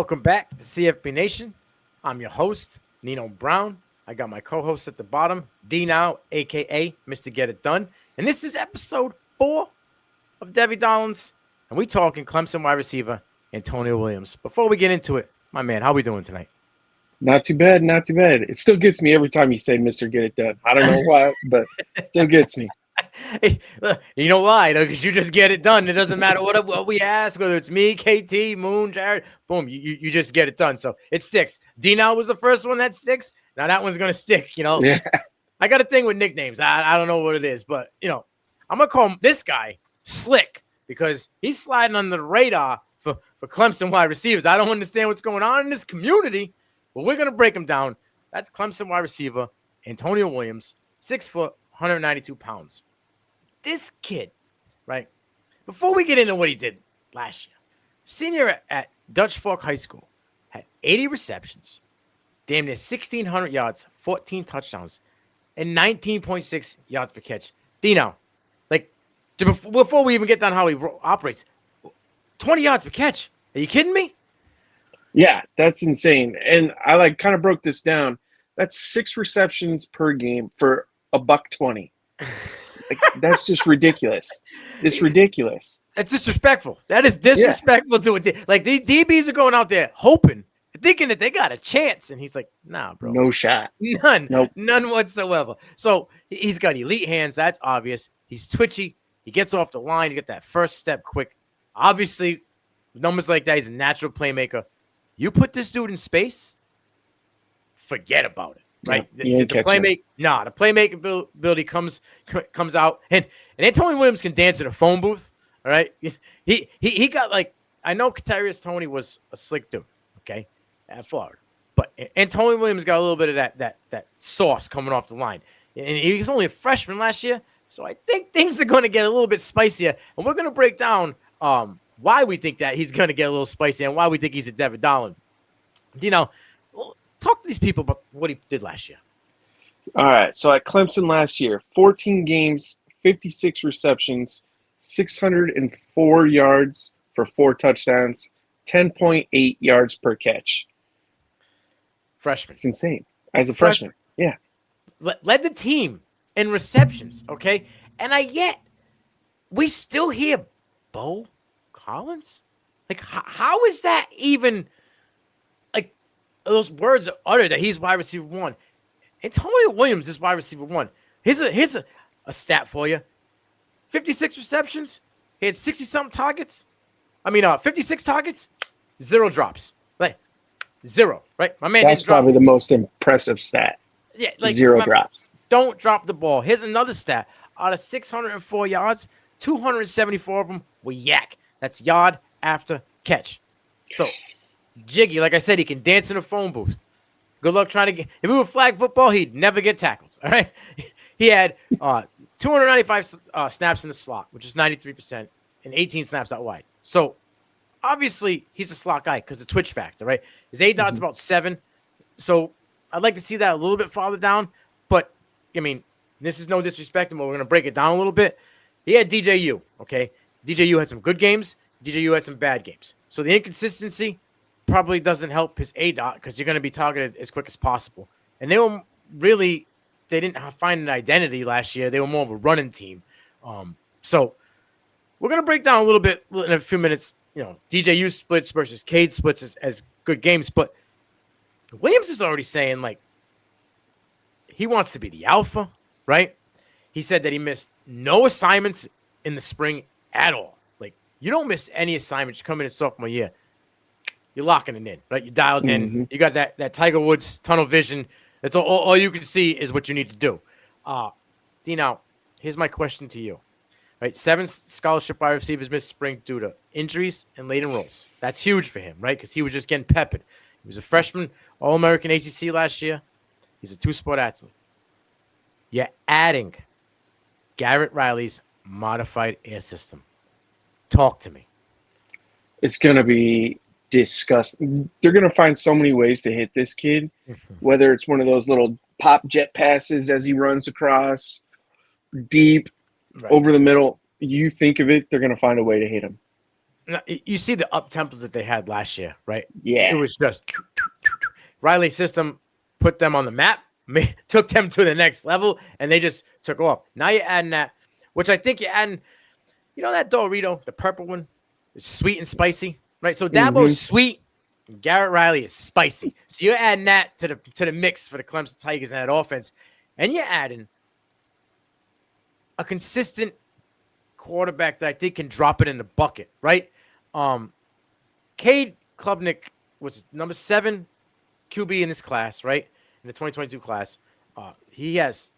Welcome back to CFB Nation. I'm your host, Nino Brown. I got my co-host at the bottom, D Now, aka Mr. Get It Done. And this is episode 4 of Devy Darling. And we talking Clemson wide receiver Antonio Williams. Before we get into it, my man, how we doing tonight? Not too bad, not too bad. It still gets me every time you say Mr. Get It Done. I don't know why, but it still gets me. Hey, you know why? Because you just get it done. It doesn't matter what we ask, whether it's me, KT, Moon, Jared. Boom, you just get it done. So it sticks. D-Now was the first one that sticks. Now that one's going to stick, Yeah. I got a thing with nicknames. I don't know what it is, but, I'm going to call this guy Slick because he's sliding under the radar for Clemson wide receivers. I don't understand what's going on in this community, but we're going to break him down. That's Clemson wide receiver Antonio Williams, 6 foot, 192 pounds. This kid, right, before we get into what he did last year, senior at Dutch Fork High School, had 80 receptions, damn near 1,600 yards, 14 touchdowns, and 19.6 yards per catch. Dino, before we even get down how he operates, 20 yards per catch. Are you kidding me? Yeah, that's insane. And I kind of broke this down. That's 6 receptions per game for $120. That's just ridiculous. It's ridiculous. That's disrespectful. That is disrespectful to it. Like, these DBs are going out there hoping, thinking that they got a chance. And he's like, nah, bro. No shot. None. Nope. None whatsoever. So he's got elite hands. That's obvious. He's twitchy. He gets off the line. He got that first step quick. Obviously, numbers like that, he's a natural playmaker. You put this dude in space, forget about it. Right, the playmaking ability comes out, and Antonio Williams can dance in a phone booth. All right, he got I know Kadarius Toney was a slick dude, okay, at Florida, but Antonio Williams got a little bit of that sauce coming off the line, and he was only a freshman last year, so I think things are going to get a little bit spicier, and we're going to break down why we think that he's going to get a little spicy and why we think he's a Devy Darling. Talk to these people about what he did last year. All right. So at Clemson last year, 14 games, 56 receptions, 604 yards for 4 touchdowns, 10.8 yards per catch. Freshman. It's insane. As a freshman. Yeah. Led the team in receptions, okay? And we still hear Bo Collins? How is that even... those words are uttered that he's wide receiver 1. Antonio Williams is wide receiver 1. Here's a stat for you. 56 receptions. He had 60-something targets. 56 targets, 0 drops. Zero, right? My man. That's probably the most impressive stat. Yeah, 0 drops. Don't drop the ball. Here's another stat. Out of 604 yards, 274 of them were yak. That's yard after catch. So, Jiggy, like I said, he can dance in a phone booth. Good luck trying to get. If it were flag football, he'd never get tackled. All right. He had 295 snaps in the slot, which is 93%, and 18 snaps out wide. So obviously he's a slot guy because the twitch factor, right? His A dot's about 7. So I'd like to see that a little bit farther down. But this is no disrespect, but we're gonna break it down a little bit. He had DJU. Okay, DJU had some good games. DJU had some bad games. So the inconsistency probably doesn't help his A dot because you're going to be targeted as quick as possible. And they didn't find an identity last year. They were more of a running team. So we're going to break down a little bit in a few minutes, DJU splits versus Cade splits as good games. But Williams is already saying, he wants to be the alpha, right? He said that he missed no assignments in the spring at all. You don't miss any assignments. You come in sophomore year. You're locking it in, right? You dialed in. You got that Tiger Woods tunnel vision. That's all you can see is what you need to do. Dino, here's my question to you. Right, 7 scholarship wide receivers missed spring due to injuries and late enrolls. That's huge for him, right? Because he was just getting peppered. He was a freshman, All-American ACC last year. He's a 2-sport athlete. You're adding Garrett Riley's modified air system. Talk to me. It's going to be disgusting. They're going to find so many ways to hit this kid, whether it's one of those little pop jet passes as he runs across, deep, over the middle. You think of it, they're going to find a way to hit him. Now, you see the up tempo that they had last year, right? It Yeah. was just Riley's system put them on the map, took them to the next level, and they just took off. Now you're adding that, which I think you're adding. You know that Dorito, the purple one, it's sweet and spicy, right? So Hmm. Dabo's sweet, and Garrett Riley is spicy. So you're adding that to the mix for the Clemson Tigers and that offense, and you're adding a consistent quarterback that I think can drop it in the bucket, right? Um, Cade Klubnik was number 7 QB in this class, right? In the 2022 class. He has,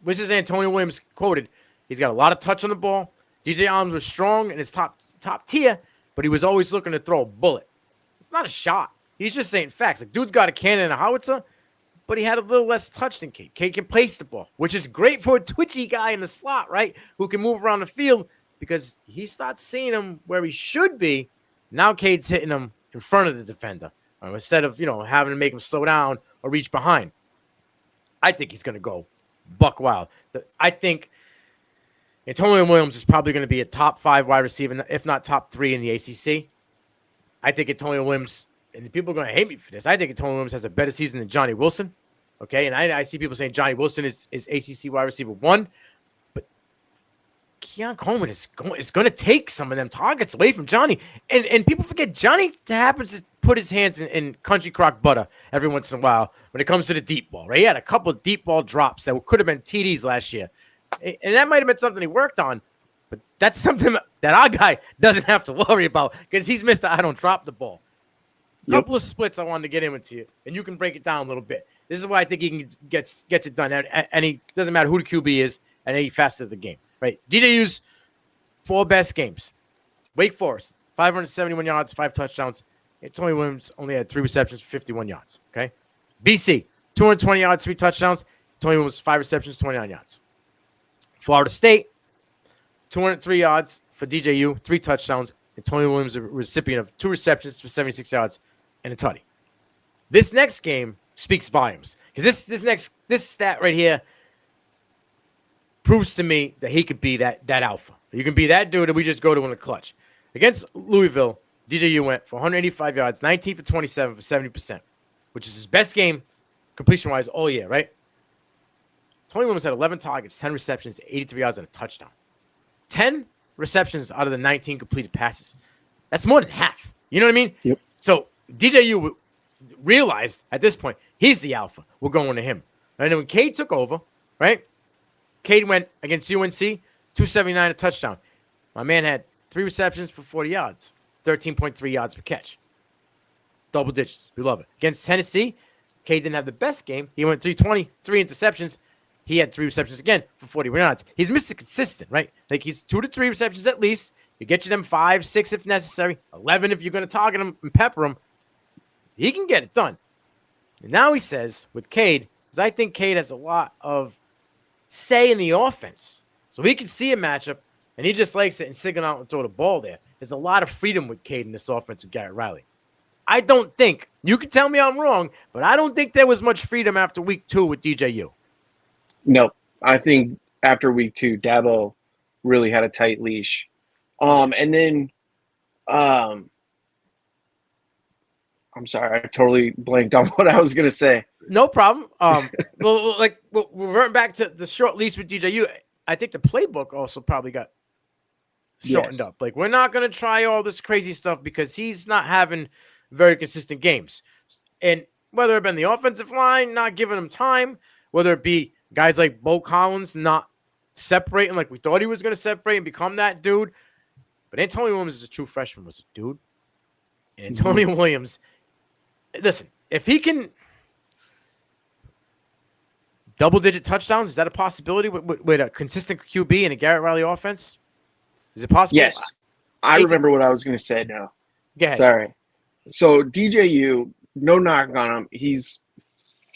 this is Antonio Williams quoted. He's got a lot of touch on the ball. DJ Arms was strong and his top tier, but he was always looking to throw a bullet. It's not a shot. He's just saying facts. Like, dude's got a cannon and a howitzer, but he had a little less touch than Cade. Cade can place the ball, which is great for a twitchy guy in the slot, right? Who can move around the field because he starts seeing him where he should be. Now Cade's hitting him in front of the defender instead of, having to make him slow down or reach behind. I think he's going to go buck wild. I think Antonio Williams is probably going to be a top 5 wide receiver, if not top 3 in the ACC. I think Antonio Williams, and people are going to hate me for this, I think Antonio Williams has a better season than Johnny Wilson. Okay, and I see people saying Johnny Wilson is ACC wide receiver 1, but Keon Coleman is going to take some of them targets away from Johnny. And people forget Johnny happens to put his hands in country crock butter every once in a while when it comes to the deep ball, right? He had a couple of deep ball drops that could have been TDs last year. And that might have been something he worked on, but that's something that our guy doesn't have to worry about because he's Mr. I don't drop the ball. A couple of splits I wanted to get in with you, and you can break it down a little bit. This is why I think he can gets it done. And he doesn't matter who the QB is, and he faster the game, right? DJU's 4 best games. Wake Forest, 571 yards, 5 touchdowns. Tony Williams only had 3 receptions for 51 yards, okay? BC, 220 yards, 3 touchdowns. Tony Williams, 5 receptions, 29 yards. Florida State, 203 yards for DJU, 3 touchdowns. And Tony Williams, a recipient of 2 receptions for 76 yards and a tutty. This next game speaks volumes because this stat right here proves to me that he could be that alpha. You can be that dude that we just go to in the clutch. Against Louisville, DJU went for 185 yards, 19 for 27 for 70%, which is his best game completion-wise all year, right? Tony Williams had 11 targets, 10 receptions, 83 yards, and a touchdown. 10 receptions out of the 19 completed passes. That's more than half. You know what I mean? Yep. So DJU realized at this point, he's the alpha. We're going to him. And then when Cade took over, right? Cade went against UNC, 279, a touchdown. My man had 3 receptions for 40 yards, 13.3 yards per catch. Double digits. We love it. Against Tennessee, Cade didn't have the best game. He went 320, 3 interceptions. He had 3 receptions again for 41 yards. He's Mr. Consistent, right? Like he's 2 to 3 receptions at least. You get you them 5, 6 if necessary, 11 if you're going to target him and pepper him. He can get it done. And now he says with Cade, because I think Cade has a lot of say in the offense. So he can see a matchup, and he just likes it and signal out and throw the ball there. There's a lot of freedom with Cade in this offense with Garrett Riley. I don't think, you can tell me I'm wrong, but I don't think there was much freedom after week 2 with DJU. No, I think after week 2, Dabo really had a tight leash. And then, I'm sorry, I totally blanked on what I was going to say. No problem. We'll revert back to the short leash with DJU. I think the playbook also probably got shortened up. Like, we're not going to try all this crazy stuff because he's not having very consistent games. And whether it be the offensive line not giving him time, whether it be guys like Bo Collins not separating like we thought he was going to separate and become that dude. But Antonio Williams is a true freshman, was a dude. And Antonio Williams, listen, if he can double-digit touchdowns, is that a possibility with a consistent QB and a Garrett Riley offense? Is it possible? Yes. I remember what I was going to say now. Go ahead. Sorry. So DJU, no knock on him. He's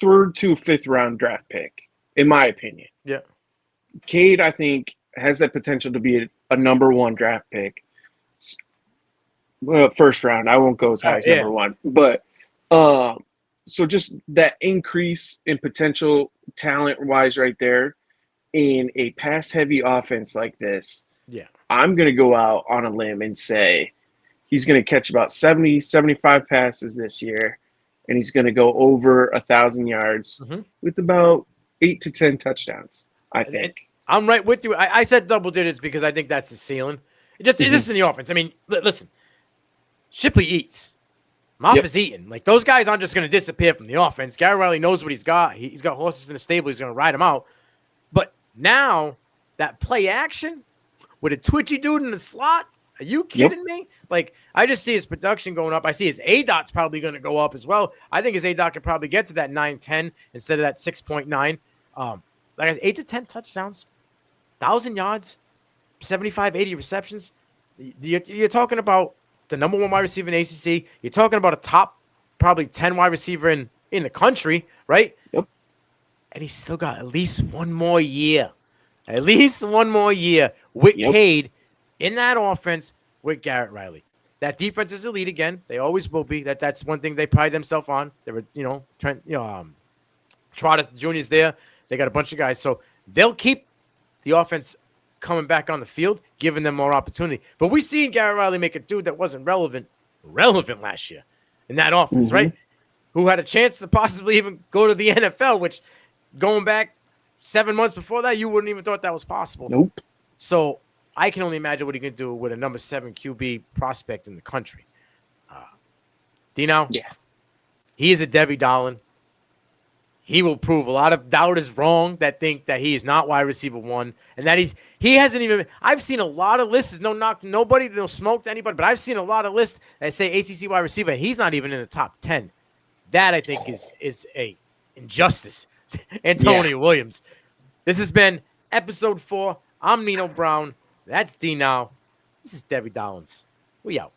3rd to 5th round draft pick, in my opinion. Yeah. Cade, I think, has that potential to be a number 1 draft pick. Well, 1st round. I won't go as high as number 1. But so just that increase in potential talent-wise right there in a pass-heavy offense like this, yeah, I'm going to go out on a limb and say he's going to catch about 70, 75 passes this year, and he's going to go over 1,000 yards with about 8 to 10 touchdowns, I think. I'm right with you. I said double digits because I think that's the ceiling. Just in the offense. I mean, listen, Shipley eats. Moff is eating. Like, those guys aren't just going to disappear from the offense. Gary Riley knows what he's got. He's got horses in the stable. He's going to ride them out. But now, that play action with a twitchy dude in the slot, are you kidding me? Like, I just see his production going up. I see his ADOT's probably going to go up as well. I think his ADOT could probably get to that 9-10 instead of that 6.9. Like I said, 8 to 10 touchdowns, 1,000 yards, 75, 80 receptions. You're talking about the number one wide receiver in ACC. You're talking about a top probably 10 wide receiver in the country, right? Yep. And he's still got at least one more year. At least one more year with Cade in that offense with Garrett Riley. That defense is elite again. They always will be. That's one thing they pride themselves on. They were, Trotter Jr.'s there. They got a bunch of guys. So they'll keep the offense coming back on the field, giving them more opportunity. But we seen Garrett Riley make a dude that wasn't relevant last year in that offense, right? Who had a chance to possibly even go to the NFL, which going back 7 months before that, you wouldn't even thought that was possible. Nope. So I can only imagine what he can do with a number 7 QB prospect in the country. Dino, he is a Devy Darling. He will prove a lot of doubters wrong that think that he is not wide receiver 1 and that he hasn't even. I've seen a lot of lists. No knock, nobody, no smoke to anybody, but I've seen a lot of lists that say ACC wide receiver, and he's not even in the top 10. That I think is a injustice to Antonio Williams. This has been episode 4. I'm Nino Brown. That's D now. This is Devy Darling. We out.